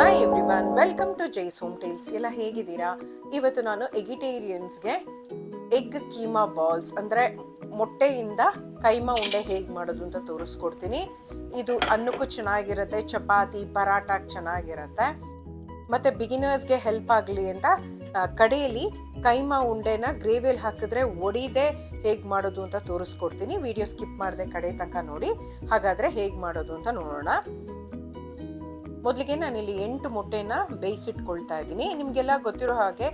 Hi everyone, welcome to Jai's home tales. ಎಲ್ಲ ಹೇಗಿದ್ದೀರಾ? ಇವತ್ತು ನಾನು ಎಗಿಟೇರಿಯನ್ಸ್ಗೆ ಎಗ್ ಕೀಮಾ ಬಾಲ್ಸ್ ಅಂದರೆ ಮೊಟ್ಟೆಯಿಂದ ಕೈಮಾ ಉಂಡೆ ಹೇಗೆ ಮಾಡೋದು ಅಂತ ತೋರಿಸ್ಕೊಡ್ತೀನಿ. ಇದು ಅನ್ನಕ್ಕೂ ಚೆನ್ನಾಗಿರುತ್ತೆ, ಚಪಾತಿ ಪರಾಟಕ್ಕೆ ಚೆನ್ನಾಗಿರುತ್ತೆ. ಮತ್ತು ಬಿಗಿನರ್ಸ್ಗೆ ಹೆಲ್ಪ್ ಆಗಲಿ ಅಂತ ಕಡೆಯಲ್ಲಿ ಕೈಮಾ ಉಂಡೆನ ಗ್ರೇವಿಯಲ್ಲಿ ಹಾಕಿದ್ರೆ ಒಡಿದೆ ಹೇಗೆ ಮಾಡೋದು ಅಂತ ತೋರಿಸ್ಕೊಡ್ತೀನಿ. ವಿಡಿಯೋ ಸ್ಕಿಪ್ ಮಾಡದೆ ಕಡೆ ತನಕ ನೋಡಿ. ಹಾಗಾದರೆ ಹೇಗೆ ಮಾಡೋದು ಅಂತ ನೋಡೋಣ. ಮೊದಲಿಗೆ ನಾನಿಲ್ಲಿ 8 ಮೊಟ್ಟೆನ ಬೇಯಿಸಿಟ್ಕೊಳ್ತಾ ಇದ್ದೀನಿ. ನಿಮಗೆಲ್ಲ ಗೊತ್ತಿರೋ ಹಾಗೆ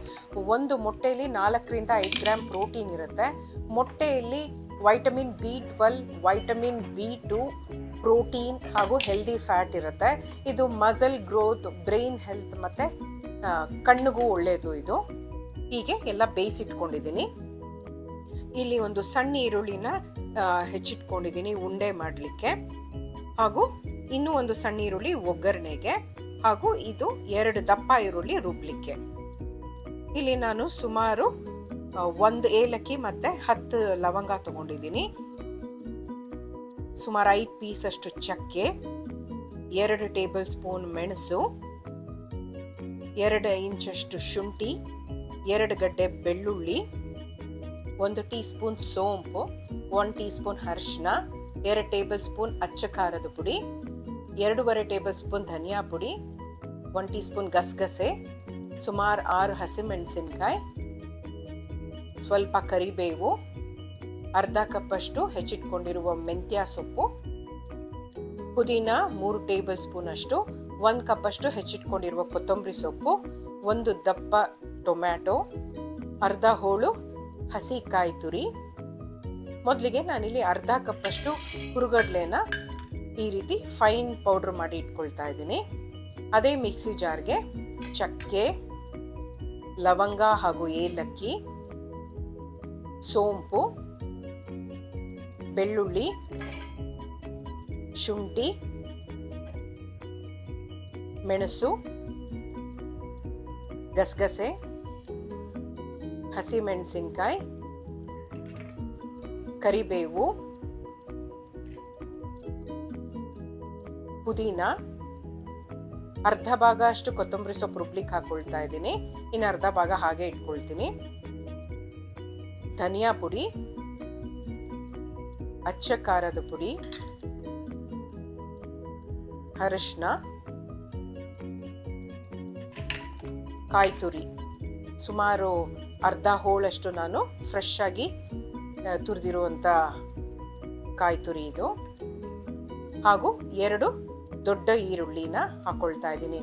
ಒಂದು ಮೊಟ್ಟೆಯಲ್ಲಿ 4ರಿಂದ 5 ಗ್ರಾಮ್ ಪ್ರೋಟೀನ್ ಇರುತ್ತೆ. ಮೊಟ್ಟೆಯಲ್ಲಿ vitamin B12, vitamin B2, protein ಹಾಗೂ ಹೆಲ್ದಿ ಫ್ಯಾಟ್ ಇರುತ್ತೆ. ಇದು ಮಸಲ್ ಗ್ರೋತ್, ಬ್ರೈನ್ ಹೆಲ್ತ್ ಮತ್ತು ಕಣ್ಣಿಗೂ ಒಳ್ಳೆಯದು. ಇದು ಹೀಗೆ ಎಲ್ಲ ಬೇಯಿಸಿಟ್ಕೊಂಡಿದ್ದೀನಿ. ಇಲ್ಲಿ ಒಂದು ಸಣ್ಣ ಈರುಳ್ಳಿನ ಹೆಚ್ಚಿಟ್ಕೊಂಡಿದ್ದೀನಿ ಉಂಡೆ ಮಾಡಲಿಕ್ಕೆ, ಹಾಗೂ ಇನ್ನೂ ಒಂದು ಸಣ್ಣ ಈರುಳ್ಳಿ ಒಗ್ಗರಣೆಗೆ, ಹಾಗೂ ಇದು 2 ದಪ್ಪ ಈರುಳ್ಳಿ ರುಬ್ಲಿಕ್ಕೆ. ಇಲ್ಲಿ ನಾನು ಸುಮಾರು 1 ಏಲಕ್ಕಿ ಮತ್ತು 10 ಲವಂಗ ತಗೊಂಡಿದ್ದೀನಿ. ಸುಮಾರು 5 ಪೀಸ್ ಅಷ್ಟು ಚಕ್ಕೆ, 2 ಟೇಬಲ್ ಸ್ಪೂನ್ ಮೆಣಸು, 2 ಇಂಚಷ್ಟು ಶುಂಠಿ, 2 ಗಡ್ಡೆ ಬೆಳ್ಳುಳ್ಳಿ, 1 ಟೀ ಸ್ಪೂನ್ ಸೋಂಪು, 1 ಟೀ ಸ್ಪೂನ್ ಅರಿಶಿನ, 2 ಟೇಬಲ್ ಸ್ಪೂನ್ ಅಚ್ಚ ಖಾರದ ಪುಡಿ, 2.5 ಟೇಬಲ್ ಸ್ಪೂನ್ ಧನಿಯಾ ಪುಡಿ, 1 ಟೀ ಸ್ಪೂನ್ ಗಸಗಸೆ, ಸುಮಾರು 6 ಹಸಿಮೆಣಸಿನ್ಕಾಯಿ, ಸ್ವಲ್ಪ ಕರಿಬೇವು, ಅರ್ಧ ಕಪ್ಪಷ್ಟು ಹೆಚ್ಚಿಟ್ಕೊಂಡಿರುವ ಮೆಂತ್ಯ ಸೊಪ್ಪು, ಪುದೀನ 3 ಟೇಬಲ್ ಸ್ಪೂನ್ ಅಷ್ಟು, 1 ಕಪ್ಪಷ್ಟು ಹೆಚ್ಚಿಟ್ಕೊಂಡಿರುವ ಕೊತ್ತಂಬರಿ ಸೊಪ್ಪು, 1 ದಪ್ಪ ಟೊಮ್ಯಾಟೊ, ಅರ್ಧ ಹೋಳು ಹಸಿ ಕಾಯಿ ತುರಿ. ಮೊದಲಿಗೆ ನಾನಿಲ್ಲಿ ಅರ್ಧ ಕಪ್ಪಷ್ಟು ಹುರುಗಡ್ಲೆನ ಈ ರೀತಿ ಫೈನ್ ಪೌಡ್ರ್ ಮಾಡಿ ಇಟ್ಕೊಳ್ತಾ ಇದ್ದೀನಿ. ಅದೇ ಮಿಕ್ಸಿ ಜಾರ್ಗೆ ಚಕ್ಕೆ, ಲವಂಗ ಹಾಗೂ ಏಲಕ್ಕಿ, ಸೋಂಪು, ಬೆಳ್ಳುಳ್ಳಿ, ಶುಂಠಿ, ಮೆಣಸು, ಗಸಗಸೆ, ಹಸಿಮೆಣಸಿನ್ಕಾಯಿ, ಕರಿಬೇವು, ಪುದೀನ, ಅರ್ಧ ಭಾಗ ಅಷ್ಟು ಕೊತ್ತಂಬರಿ ಸೊಪ್ಪು ರುಬ್ಲಿಕ್ಕೆ ಹಾಕೊಳ್ತಾ ಇದ್ದೀನಿ. ಇನ್ನು ಅರ್ಧ ಭಾಗ ಹಾಗೆ ಇಟ್ಕೊಳ್ತೀನಿ. ಧನಿಯಾ ಪುಡಿ, ಅಚ್ಚ ಖಾರದ ಪುಡಿ, ಅರಿಶಿನ, ಕಾಯಿ ತುರಿ, ಸುಮಾರು ಅರ್ಧ ಹೋಳಷ್ಟು ನಾನು ಫ್ರೆಶ್ ಆಗಿ ತುರಿದಿರುವಂಥ ಕಾಯಿ ತುರಿ ಇದು, ಹಾಗೂ 2 ದೊಡ್ಡ ಈರುಳ್ಳಿನ ಹಾಕೊಳ್ತಾ ಇದ್ದೀನಿ.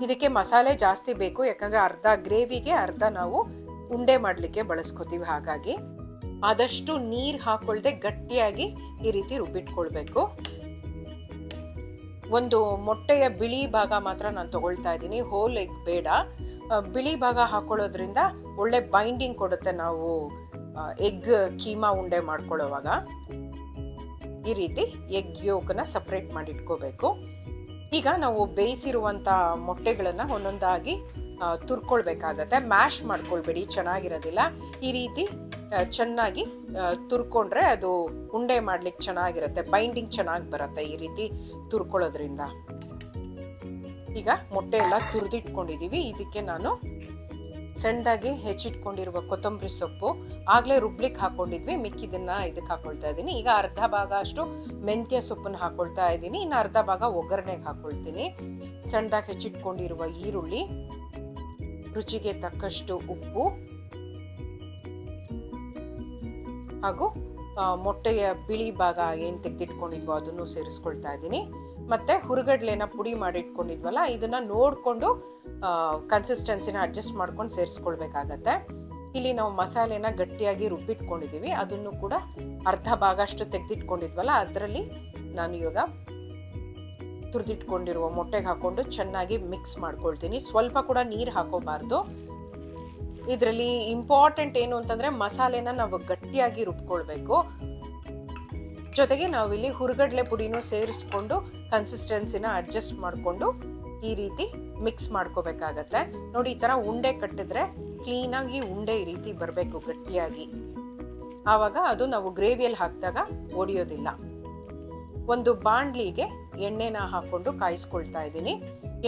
ಇದಕ್ಕೆ ಮಸಾಲೆ ಜಾಸ್ತಿ ಬೇಕು, ಯಾಕಂದರೆ ಅರ್ಧ ಗ್ರೇವಿಗೆ ಅರ್ಧ ನಾವು ಉಂಡೆ ಮಾಡಲಿಕ್ಕೆ ಬಳಸ್ಕೋತೀವಿ. ಹಾಗಾಗಿ ಆದಷ್ಟು ನೀರು ಹಾಕೊಳ್ದೆ ಗಟ್ಟಿಯಾಗಿ ಈ ರೀತಿ ರುಬ್ಬಿಟ್ಕೊಳ್ಬೇಕು. ಒಂದು ಮೊಟ್ಟೆಯ ಬಿಳಿ ಭಾಗ ಮಾತ್ರ ನಾನು ತಗೊಳ್ತಾ ಇದ್ದೀನಿ, ಹೋಲ್ ಎಗ್ ಬೇಡ. ಬಿಳಿ ಭಾಗ ಹಾಕೊಳ್ಳೋದ್ರಿಂದ ಒಳ್ಳೆ ಬೈಂಡಿಂಗ್ ಕೊಡುತ್ತೆ ನಾವು ಎಗ್ ಕೀಮಾ ಉಂಡೆ ಮಾಡ್ಕೊಳ್ಳೋವಾಗ. ಈ ರೀತಿ ಎಗ್ ಯೋಕನ್ನ ಸಪ್ರೇಟ್ ಮಾಡಿ ಇಟ್ಕೋಬೇಕು. ಈಗ ನಾವು ಬೇಯಿಸಿರುವಂಥ ಮೊಟ್ಟೆಗಳನ್ನು ಒಂದೊಂದಾಗಿ ತುರ್ಕೊಳ್ಬೇಕಾಗತ್ತೆ. ಮ್ಯಾಶ್ ಮಾಡ್ಕೊಳ್ಬೇಡಿ, ಚೆನ್ನಾಗಿರೋದಿಲ್ಲ. ಈ ರೀತಿ ಚೆನ್ನಾಗಿ ತುರ್ಕೊಂಡ್ರೆ ಅದು ಉಂಡೆ ಮಾಡ್ಲಿಕ್ಕೆ ಚೆನ್ನಾಗಿರುತ್ತೆ, ಬೈಂಡಿಂಗ್ ಚೆನ್ನಾಗಿ ಬರುತ್ತೆ ಈ ರೀತಿ ತುರ್ಕೊಳ್ಳೋದ್ರಿಂದ. ಈಗ ಮೊಟ್ಟೆ ಎಲ್ಲ ತುರಿದಿಟ್ಕೊಂಡಿದ್ದೀವಿ. ಇದಕ್ಕೆ ನಾನು ಸಣ್ಣದಾಗಿ ಹೆಚ್ಚಿಟ್ಕೊಂಡಿರುವ ಕೊತ್ತಂಬರಿ ಸೊಪ್ಪು ಆಗಲೇ ರುಬ್ಲಿಕ್ಕೆ ಹಾಕೊಂಡಿದ್ವಿ, ಮಿಕ್ಕಿದನ್ನ ಇದಕ್ಕೆ ಹಾಕೊಳ್ತಾ ಇದ್ದೀನಿ. ಈಗ ಅರ್ಧ ಭಾಗ ಅಷ್ಟು ಮೆಂತ್ಯ ಸೊಪ್ಪನ್ನು ಹಾಕೊಳ್ತಾ ಇದ್ದೀನಿ. ಇನ್ನು ಅರ್ಧ ಭಾಗ ಒಗ್ಗರಣೆಗೆ ಹಾಕೊಳ್ತೀನಿ. ಸಣ್ಣದಾಗಿ ಹೆಚ್ಚಿಟ್ಕೊಂಡಿರುವ ಈರುಳ್ಳಿ, ರುಚಿಗೆ ತಕ್ಕಷ್ಟು ಉಪ್ಪು, ಹಾಗೂ ಮೊಟ್ಟೆಯ ಬಿಳಿ ಭಾಗ ಏನು ತೆಗೆದಿಟ್ಕೊಂಡಿದ್ವೋ ಅದನ್ನು ಸೇರಿಸ್ಕೊಳ್ತಾ ಇದ್ದೀನಿ. ಮತ್ತು ಹುರುಗಡ್ಲೆನ ಪುಡಿ ಮಾಡಿ ಇಟ್ಕೊಂಡಿದ್ವಲ್ಲ, ಇದನ್ನು ನೋಡಿಕೊಂಡು ಕನ್ಸಿಸ್ಟೆನ್ಸಿನ ಅಡ್ಜಸ್ಟ್ ಮಾಡ್ಕೊಂಡು ಸೇರಿಸ್ಕೊಳ್ಬೇಕಾಗತ್ತೆ. ಇಲ್ಲಿ ನಾವು ಮಸಾಲೆನ ಗಟ್ಟಿಯಾಗಿ ರುಬ್ಬಿಟ್ಕೊಂಡಿದ್ದೀವಿ, ಅದನ್ನು ಕೂಡ ಅರ್ಧ ಭಾಗ ಅಷ್ಟು ತೆಗೆದಿಟ್ಕೊಂಡಿದ್ವಲ್ಲ ಅದರಲ್ಲಿ ನಾನು ಇವಾಗ ತುರಿದಿಟ್ಕೊಂಡಿರುವ ಮೊಟ್ಟೆಗೆ ಹಾಕ್ಕೊಂಡು ಚೆನ್ನಾಗಿ ಮಿಕ್ಸ್ ಮಾಡ್ಕೊಳ್ತೀನಿ. ಸ್ವಲ್ಪ ಕೂಡ ನೀರು ಹಾಕೋಬಾರ್ದು. ಇದರಲ್ಲಿ ಇಂಪಾರ್ಟೆಂಟ್ ಏನು ಅಂತಂದರೆ ಮಸಾಲೆನ ನಾವು ಗಟ್ಟಿಯಾಗಿ ರುಬ್ಕೊಳ್ಬೇಕು. ಜೊತೆಗೆ ನಾವಿಲ್ಲಿ ಹುರುಗಡ್ಲೆ ಪುಡಿನೂ ಸೇರಿಸ್ಕೊಂಡು ಕನ್ಸಿಸ್ಟೆನ್ಸಿನ ಅಡ್ಜಸ್ಟ್ ಮಾಡಿಕೊಂಡು ಈ ರೀತಿ ಮಿಕ್ಸ್ ಮಾಡ್ಕೋಬೇಕಾಗತ್ತೆ. ನೋಡಿ, ಈ ಥರ ಉಂಡೆ ಕಟ್ಟಿದ್ರೆ ಕ್ಲೀನಾಗಿ ಉಂಡೆ ಈ ರೀತಿ ಬರಬೇಕು ಗಟ್ಟಿಯಾಗಿ. ಆವಾಗ ಅದು ನಾವು ಗ್ರೇವಿಯಲ್ಲಿ ಹಾಕಿದಾಗ ಒಡೆಯೋದಿಲ್ಲ. ಒಂದು ಬಾಣಲಿಗೆ ಎಣ್ಣೆನ ಹಾಕೊಂಡು ಕಾಯಿಸ್ಕೊಳ್ತಾ ಇದ್ದೀನಿ.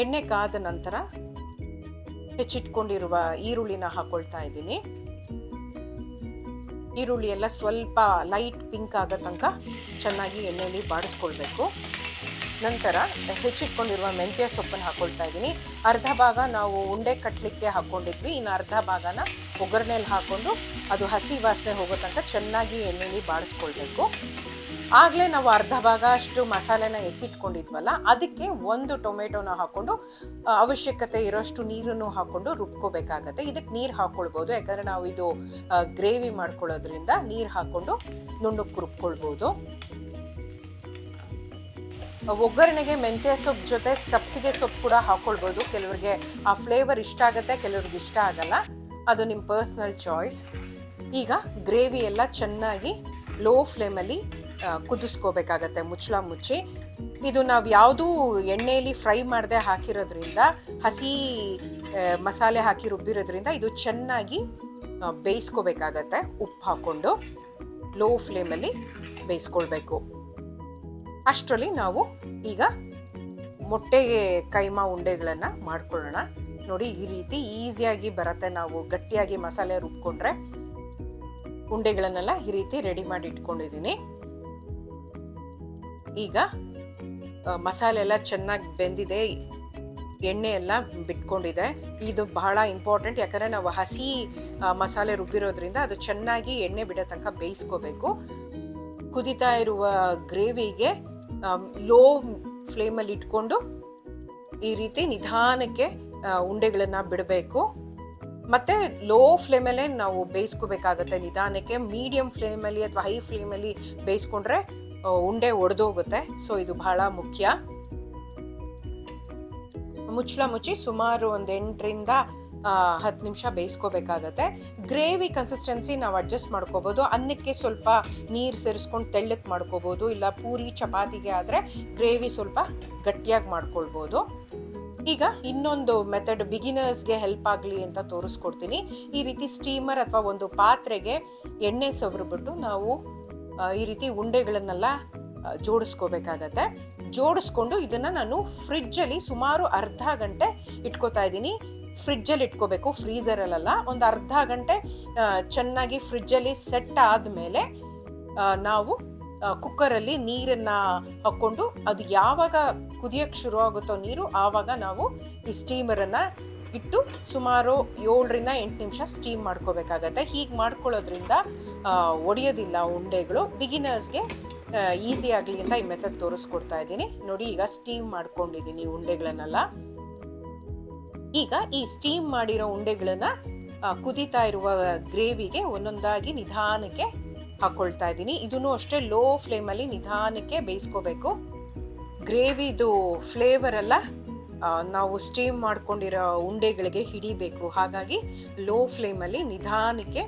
ಎಣ್ಣೆ ಕಾದ ನಂತರ ಹೆಚ್ಚಿಟ್ಕೊಂಡಿರುವ ಈರುಳ್ಳಿನ ಹಾಕೊಳ್ತಾ ಇದ್ದೀನಿ. ಈರುಳ್ಳಿ ಎಲ್ಲ ಸ್ವಲ್ಪ ಲೈಟ್ ಪಿಂಕ್ ಆಗೋ ತನಕ ಚೆನ್ನಾಗಿ ಎಣ್ಣೆಯಲ್ಲಿ ಬಾಡಿಸ್ಕೊಳ್ಬೇಕು. ನಂತರ ಹೆಚ್ಚಿಟ್ಕೊಂಡಿರುವ ಮೆಂತ್ಯ ಸೊಪ್ಪನ್ನು ಹಾಕೊಳ್ತಾ ಇದ್ದೀನಿ. ಅರ್ಧ ಭಾಗ ನಾವು ಉಂಡೆ ಕಟ್ಟಲಿಕ್ಕೆ ಹಾಕ್ಕೊಂಡಿದ್ವಿ, ಇನ್ನು ಅರ್ಧ ಭಾಗನ ಒಗ್ಗರಣೆಯಲ್ಲಿ ಹಾಕ್ಕೊಂಡು ಅದು ಹಸಿ ವಾಸನೆ ಹೋಗೋ ತನಕ ಚೆನ್ನಾಗಿ ಎಣ್ಣೆಯಲ್ಲಿ ಬಾಡಿಸ್ಕೊಳ್ಬೇಕು. ಆಗಲೇ ನಾವು ಅರ್ಧ ಭಾಗ ಅಷ್ಟು ಮಸಾಲೆನ ಎತ್ತಿಟ್ಕೊಂಡಿದ್ವಲ್ಲ, ಅದಕ್ಕೆ ಒಂದು ಟೊಮೆಟೊನ ಹಾಕ್ಕೊಂಡು ಅವಶ್ಯಕತೆ ಇರೋಷ್ಟು ನೀರನ್ನು ಹಾಕ್ಕೊಂಡು ರುಬ್ಕೋಬೇಕಾಗತ್ತೆ. ಇದಕ್ಕೆ ನೀರು ಹಾಕ್ಕೊಳ್ಬೋದು, ಯಾಕಂದರೆ ನಾವು ಇದು ಗ್ರೇವಿ ಮಾಡ್ಕೊಳ್ಳೋದ್ರಿಂದ ನೀರು ಹಾಕ್ಕೊಂಡು ನುಣ್ಣಕ್ಕೆ ರುಬ್ಕೊಳ್ಬೋದು. ಒಗ್ಗರಣೆಗೆ ಮೆಂತ್ಯ ಸೊಪ್ಪು ಜೊತೆ ಸಬ್ಸಿಗೆ ಸೊಪ್ಪು ಕೂಡ ಹಾಕ್ಕೊಳ್ಬೋದು. ಕೆಲವರಿಗೆ ಆ ಫ್ಲೇವರ್ ಇಷ್ಟ ಆಗುತ್ತೆ, ಕೆಲವ್ರಿಗೆ ಇಷ್ಟ ಆಗಲ್ಲ, ಅದು ನಿಮ್ಮ ಪರ್ಸ್ನಲ್ ಚಾಯ್ಸ್. ಈಗ ಗ್ರೇವಿ ಎಲ್ಲ ಚೆನ್ನಾಗಿ ಲೋ ಫ್ಲೇಮಲ್ಲಿ ಕುದಿಸ್ಕೋಬೇಕಾಗತ್ತೆ, ಮುಚ್ಚಳ ಮುಚ್ಚಿ. ಇದು ನಾವು ಯಾವುದೂ ಎಣ್ಣೆಯಲ್ಲಿ ಫ್ರೈ ಮಾಡದೆ ಹಾಕಿರೋದ್ರಿಂದ, ಹಸಿ ಮಸಾಲೆ ಹಾಕಿ ರುಬ್ಬಿರೋದ್ರಿಂದ ಇದು ಚೆನ್ನಾಗಿ ಬೇಯಿಸ್ಕೋಬೇಕಾಗತ್ತೆ. ಉಪ್ಪು ಹಾಕ್ಕೊಂಡು ಲೋ ಫ್ಲೇಮಲ್ಲಿ ಬೇಯಿಸ್ಕೊಳ್ಬೇಕು. ಅಷ್ಟರಲ್ಲಿ ನಾವು ಈಗ ಮೊಟ್ಟೆಗೆ ಕೈಮಾ ಉಂಡೆಗಳನ್ನು ಮಾಡ್ಕೊಳ್ಳೋಣ. ನೋಡಿ, ಈ ರೀತಿ ಈಸಿಯಾಗಿ ಬರುತ್ತೆ. ನಾವು ಗಟ್ಟಿಯಾಗಿ ಮಸಾಲೆ ರುಬ್ಕೊಂಡ್ರೆ ಉಂಡೆಗಳನ್ನೆಲ್ಲ ಈ ರೀತಿ ರೆಡಿ ಮಾಡಿ ಇಟ್ಕೊಂಡಿದ್ದೀನಿ. ಈಗ ಮಸಾಲೆ ಎಲ್ಲ ಚೆನ್ನಾಗಿ ಬೆಂದಿದೆ, ಎಣ್ಣೆ ಎಲ್ಲ ಬಿಟ್ಕೊಂಡಿದೆ. ಇದು ಬಹಳ ಇಂಪಾರ್ಟೆಂಟ್, ಯಾಕಂದರೆ ನಾವು ಹಸಿ ಮಸಾಲೆ ರುಬ್ಬಿರೋದ್ರಿಂದ ಅದು ಚೆನ್ನಾಗಿ ಎಣ್ಣೆ ಬಿಡೋ ತನಕ ಬೇಯಿಸ್ಕೋಬೇಕು. ಕುದಿತಾ ಇರುವ ಗ್ರೇವಿಗೆ ಲೋ ಫ್ಲೇಮಲ್ಲಿ ಇಟ್ಕೊಂಡು ಈ ರೀತಿ ನಿಧಾನಕ್ಕೆ ಉಂಡೆಗಳನ್ನು ಬಿಡಬೇಕು. ಮತ್ತು ಲೋ ಫ್ಲೇಮಲ್ಲೇ ನಾವು ಬೇಯಿಸ್ಕೋಬೇಕಾಗತ್ತೆ ನಿಧಾನಕ್ಕೆ. ಮೀಡಿಯಂ ಫ್ಲೇಮಲ್ಲಿ ಅಥವಾ ಹೈ ಫ್ಲೇಮಲ್ಲಿ ಬೇಯಿಸ್ಕೊಂಡ್ರೆ ಉಂಡೆ ಒಡೆದೋಗುತ್ತೆ. ಸೊ ಇದು ಬಹಳ ಮುಖ್ಯ. ಮುಚ್ಚಳ ಮುಚ್ಚಿ ಸುಮಾರು ಒಂದು 8ರಿಂದ 10 ನಿಮಿಷ ಬೇಯಿಸ್ಕೋಬೇಕಾಗತ್ತೆ. ಗ್ರೇವಿ ಕನ್ಸಿಸ್ಟೆನ್ಸಿ ನಾವು ಅಡ್ಜಸ್ಟ್ ಮಾಡ್ಕೋಬೋದು. ಅನ್ನಕ್ಕೆ ಸ್ವಲ್ಪ ನೀರು ಸೇರಿಸ್ಕೊಂಡು ತೆಳ್ಳಕ್ಕೆ ಮಾಡ್ಕೋಬೋದು, ಇಲ್ಲ ಪೂರಿ ಚಪಾತಿಗೆ ಆದರೆ ಗ್ರೇವಿ ಸ್ವಲ್ಪ ಗಟ್ಟಿಯಾಗಿ ಮಾಡ್ಕೊಳ್ಬೋದು. ಈಗ ಇನ್ನೊಂದು ಮೆಥಡ್ ಬಿಗಿನರ್ಸ್ಗೆ ಹೆಲ್ಪ್ ಆಗಲಿ ಅಂತ ತೋರಿಸ್ಕೊಡ್ತೀನಿ. ಈ ರೀತಿ ಸ್ಟೀಮರ್ ಅಥವಾ ಒಂದು ಪಾತ್ರೆಗೆ ಎಣ್ಣೆ ಸವರ್ಬಿಟ್ಟು ನಾವು ಈ ರೀತಿ ಉಂಡೆಗಳನ್ನೆಲ್ಲ ಜೋಡಿಸ್ಕೋಬೇಕಾಗತ್ತೆ. ಜೋಡಿಸ್ಕೊಂಡು ಇದನ್ನು ನಾನು ಫ್ರಿಡ್ಜಲ್ಲಿ ಸುಮಾರು ಅರ್ಧ ಗಂಟೆ ಇಟ್ಕೋತಾ ಇದ್ದೀನಿ. ಫ್ರಿಡ್ಜಲ್ಲಿ ಇಟ್ಕೋಬೇಕು, ಫ್ರೀಝರಲ್ಲ. ಒಂದು ಅರ್ಧ ಗಂಟೆ ಚೆನ್ನಾಗಿ ಫ್ರಿಡ್ಜಲ್ಲಿ ಸೆಟ್ ಆದಮೇಲೆ ನಾವು ಕುಕ್ಕರಲ್ಲಿ ನೀರನ್ನು ಹಾಕ್ಕೊಂಡು ಅದು ಯಾವಾಗ ಕುದಿಯೋಕ್ಕೆ ಶುರು ಆಗುತ್ತೋ ನೀರು, ಆವಾಗ ನಾವು ಈ ಸ್ಟೀಮರನ್ನು ಇಟ್ಟು ಸುಮಾರು 7ರಿಂದ 8 ನಿಮಿಷ ಸ್ಟೀಮ್ ಮಾಡ್ಕೋಬೇಕಾಗತ್ತೆ. ಹೀಗೆ ಮಾಡ್ಕೊಳ್ಳೋದ್ರಿಂದ ಒಡೆಯೋದಿಲ್ಲ ಉಂಡೆಗಳು. ಬಿಗಿನರ್ಸ್ಗೆ ಈಸಿ ಆಗಲಿ ಅಂತ ಈ ಮೆಥಡ್ ತೋರಿಸ್ಕೊಡ್ತಾ ಇದ್ದೀನಿ. ನೋಡಿ, ಈಗ ಸ್ಟೀಮ್ ಮಾಡ್ಕೊಂಡಿದ್ದೀನಿ ಉಂಡೆಗಳನ್ನೆಲ್ಲ. ಈಗ ಈ ಸ್ಟೀಮ್ ಮಾಡಿರೋ ಉಂಡೆಗಳನ್ನ ಕುದೀತಾ ಇರುವ ಗ್ರೇವಿಗೆ ಒಂದೊಂದಾಗಿ ನಿಧಾನಕ್ಕೆ ಹಾಕೊಳ್ತಾ ಇದ್ದೀನಿ. ಇದನ್ನು ಅಷ್ಟೇ ಲೋ ಫ್ಲೇಮಲ್ಲಿ ನಿಧಾನಕ್ಕೆ ಬೇಯಿಸ್ಕೋಬೇಕು. ಗ್ರೇವಿದು ಫ್ಲೇವರ್ ಎಲ್ಲ ನಾವು ಸ್ಟೀಮ್ ಮಾಡ್ಕೊಂಡಿರೋ ಉಂಡೆಗಳಿಗೆ ಹಿಡಿಬೇಕು. ಹಾಗಾಗಿ ಲೋ ಫ್ಲೇಮಲ್ಲಿ ನಿಧಾನಕ್ಕೆ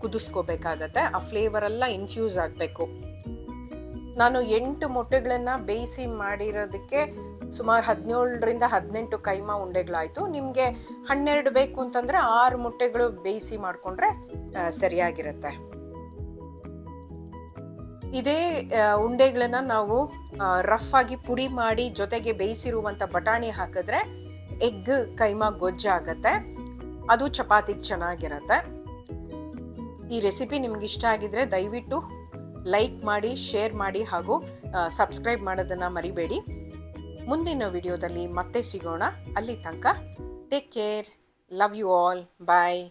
ಕುದಿಸ್ಕೋಬೇಕಾಗತ್ತೆ. ಆ ಫ್ಲೇವರ್ ಎಲ್ಲ ಇನ್ಫ್ಯೂಸ್ ಆಗಬೇಕು. ನಾನು 8 ಮೊಟ್ಟೆಗಳನ್ನು ಬೇಯಿಸಿ ಮಾಡಿರೋದಕ್ಕೆ ಸುಮಾರು 17ರಿಂದ 18 ಕೈಮಾ ಉಂಡೆಗಳಾಯಿತು. ನಿಮಗೆ 12 ಬೇಕು ಅಂತಂದರೆ 6 ಮೊಟ್ಟೆಗಳು ಬೇಯಿಸಿ ಮಾಡಿಕೊಂಡ್ರೆ ಸರಿಯಾಗಿರುತ್ತೆ. ಇದೇ ಉಂಡೆಗಳನ್ನ ನಾವು ರಫ್ ಆಗಿ ಪುಡಿ ಮಾಡಿ ಜೊತೆಗೆ ಬೇಯಿಸಿರುವಂಥ ಬಟಾಣಿ ಹಾಕಿದ್ರೆ ಎಗ್ ಕೈಮಾ ಗೊಜ್ಜು ಆಗತ್ತೆ. ಅದು ಚಪಾತಿಗೆ ಚೆನ್ನಾಗಿರತ್ತೆ. ಈ ರೆಸಿಪಿ ನಿಮ್ಗೆ ಇಷ್ಟ ಆಗಿದ್ರೆ ದಯವಿಟ್ಟು ಲೈಕ್ ಮಾಡಿ, ಶೇರ್ ಮಾಡಿ ಹಾಗೂ ಸಬ್ಸ್ಕ್ರೈಬ್ ಮಾಡೋದನ್ನು ಮರಿಬೇಡಿ. ಮುಂದಿನ ವಿಡಿಯೋದಲ್ಲಿ ಮತ್ತೆ ಸಿಗೋಣ. ಅಲ್ಲಿ ತನಕ take care. Love you all. Bye.